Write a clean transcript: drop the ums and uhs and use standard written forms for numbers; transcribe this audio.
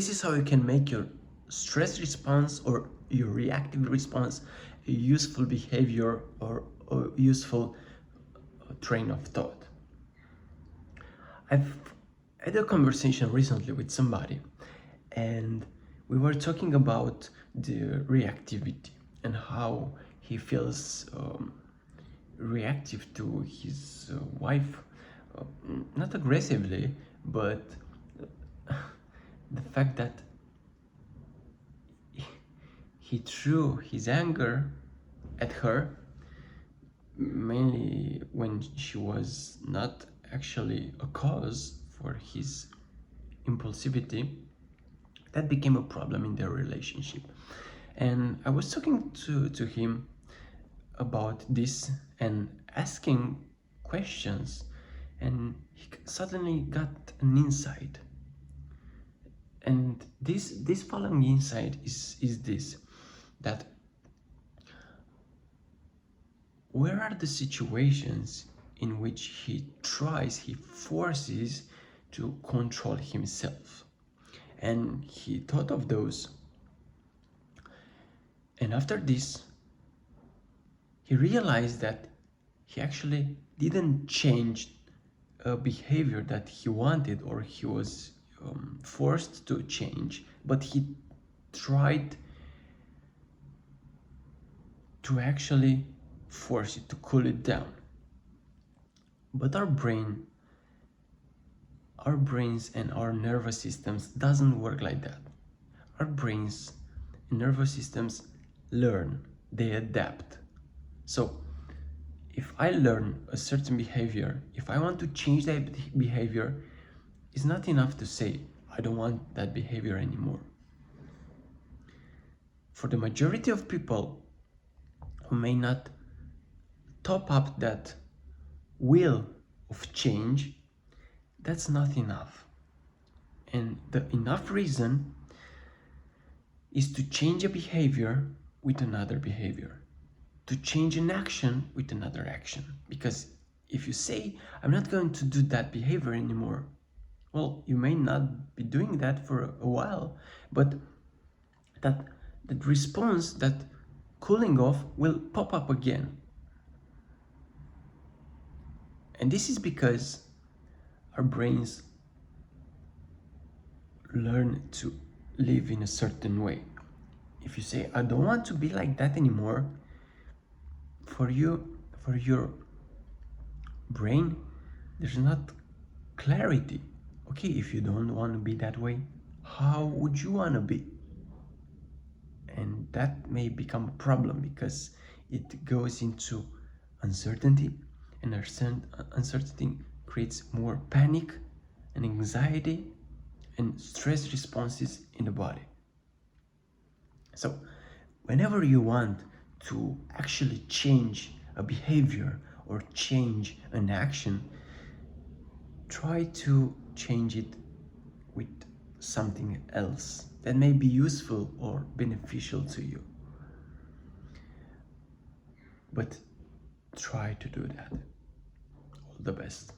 This is how you can make your stress response or your reactive response a useful behavior or a useful train of thought. I've had a conversation recently with somebody, and we were talking about the reactivity and how he feels reactive to his wife, not aggressively, but the fact that he threw his anger at her, mainly when she was not actually a cause for his impulsivity. That became a problem in their relationship. And I was talking to him about this and asking questions, and he suddenly got an insight. And this following insight is this, that where are the situations in which he forces to control himself? And he thought of those, and after this he realized that he actually didn't change a behavior that he wanted or he was forced to change, but he tried to actually force it, to cool it down. But our brains and our nervous systems doesn't work like that. Our brains and nervous systems learn, they adapt. So if I learn a certain behavior, if I want to change that behavior, it's not enough to say, I don't want that behavior anymore. For the majority of people who may not top up that will of change, that's not enough. And the enough reason is to change a behavior with another behavior, to change an action with another action. Because if you say, I'm not going to do that behavior anymore, well, you may not be doing that for a while, but that response, that cooling off, will pop up again. And this is because our brains learn to live in a certain way. If you say, I don't want to be like that anymore, for your brain, there's not clarity. Okay, if you don't want to be that way, how would you want to be? And that may become a problem because it goes into uncertainty, and uncertainty creates more panic and anxiety and stress responses in the body. So whenever you want to actually change a behavior or change an action, try to change it with something else that may be useful or beneficial to you. But try to do that. All the best.